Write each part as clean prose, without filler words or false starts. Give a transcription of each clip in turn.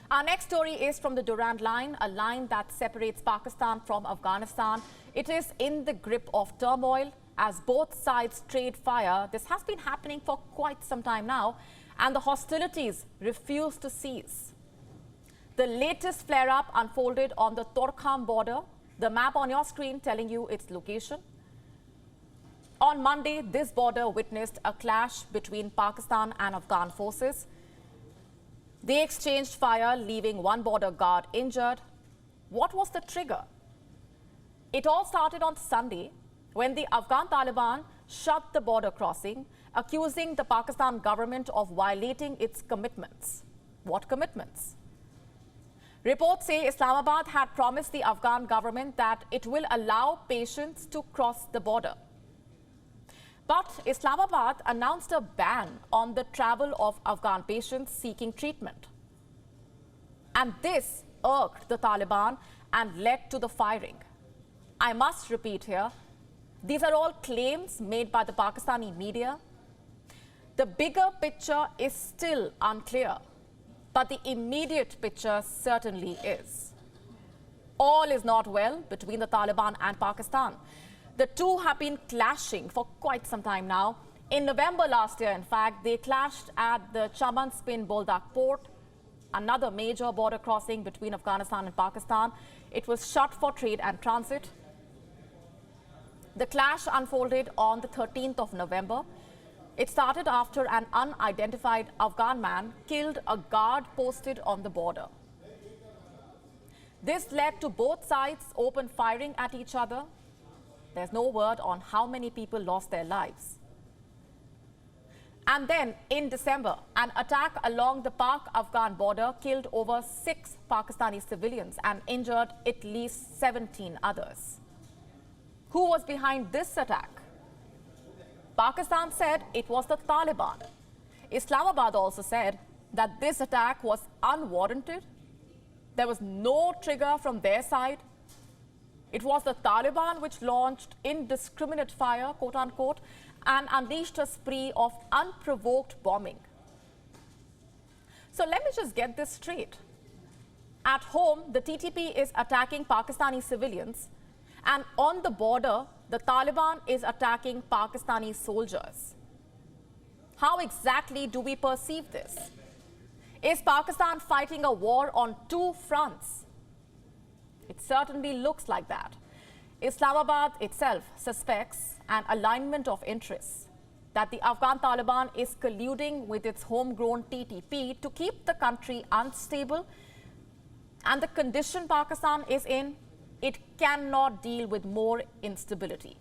Our next story is from the Durand Line, a line that separates Pakistan from Afghanistan. It is in the grip of turmoil as both sides trade fire. This has been happening for quite some time now, and the hostilities refuse to cease. The latest flare-up unfolded on the Torkham border. The map on your screen telling you its location. On Monday, this border witnessed a clash between Pakistan and Afghan forces. They exchanged fire, leaving one border guard injured. What was the trigger? It all started on Sunday when the Afghan Taliban shut the border crossing, accusing the Pakistan government of violating its commitments. What commitments? Reports say Islamabad had promised the Afghan government that it will allow patients to cross the border. But Islamabad announced a ban on the travel of Afghan patients seeking treatment. And this irked the Taliban and led to the firing. I must repeat here, these are all claims made by the Pakistani media. The bigger picture is still unclear, but the immediate picture certainly is. All is not well between the Taliban and Pakistan. The two have been clashing for quite some time now. In November last year, in fact, they clashed at the Chaman Spin Boldak port, another major border crossing between Afghanistan and Pakistan. It was shut for trade and transit. The clash unfolded on the 13th of November. It started after an unidentified Afghan man killed a guard posted on the border. This led to both sides open firing at each other. There's no word on how many people lost their lives. And then, in December, an attack along the Pak-Afghan border killed over 6 Pakistani civilians and injured at least 17 others. Who was behind this attack? Pakistan said it was the Taliban. Islamabad also said that this attack was unwarranted. There was no trigger from their side. It was the Taliban which launched indiscriminate fire, quote-unquote, and unleashed a spree of unprovoked bombing. So let me just get this straight. At home, the TTP is attacking Pakistani civilians, and on the border, the Taliban is attacking Pakistani soldiers. How exactly do we perceive this? Is Pakistan fighting a war on two fronts? It certainly looks like that. Islamabad itself suspects an alignment of interests, that the Afghan Taliban is colluding with its homegrown TTP to keep the country unstable. And the condition Pakistan is in, it cannot deal with more instability.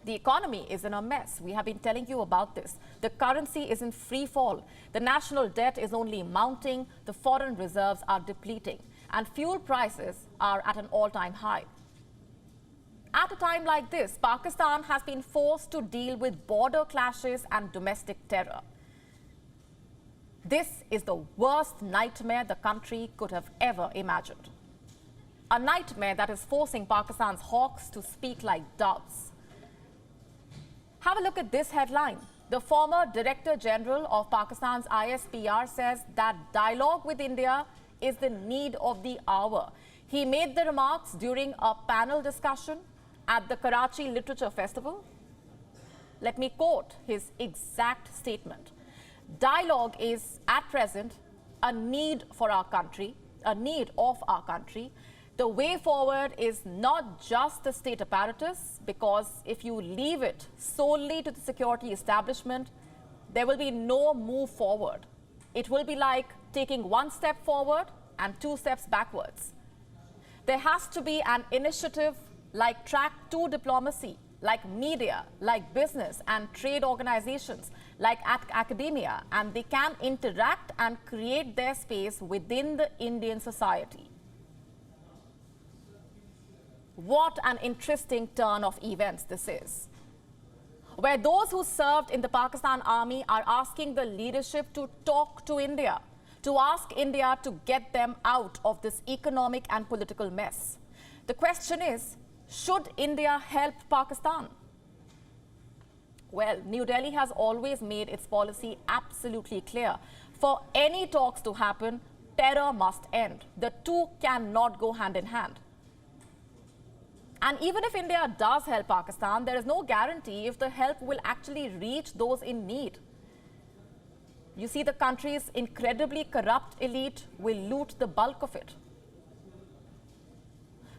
The economy is in a mess. We have been telling you about this. The currency is in free fall. The national debt is only mounting. The foreign reserves are depleting. And fuel prices are at an all-time high. At a time like this, Pakistan has been forced to deal with border clashes and domestic terror. This is the worst nightmare the country could have ever imagined. A nightmare that is forcing Pakistan's hawks to speak like doves. Have a look at this headline. The former Director General of Pakistan's ISPR says that dialogue with India is the need of the hour. He made the remarks during a panel discussion at the Karachi Literature Festival. Let me quote his exact statement. Dialogue is at present a need for our country, a need of our country. The way forward is not just the state apparatus, because if you leave it solely to the security establishment, there will be no move forward. It will be like taking one step forward and 2 steps backwards. There has to be an initiative like Track 2 diplomacy, like media, like business and trade organizations, like academia, and they can interact and create their space within the Indian society. What an interesting turn of events this is, where those who served in the Pakistan army are asking the leadership to talk to India, to ask India to get them out of this economic and political mess. The question is, should India help Pakistan? Well, New Delhi has always made its policy absolutely clear. For any talks to happen, terror must end. The two cannot go hand in hand. And even if India does help Pakistan, there is no guarantee if the help will actually reach those in need. You see, the country's incredibly corrupt elite will loot the bulk of it.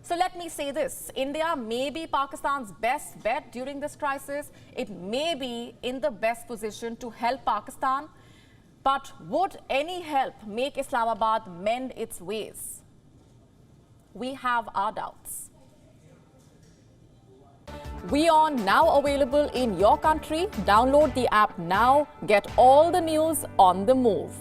So let me say this, India may be Pakistan's best bet during this crisis. It may be in the best position to help Pakistan. But would any help make Islamabad mend its ways? We have our doubts. WION now available in your country. Download the app now. Get all the news on the move.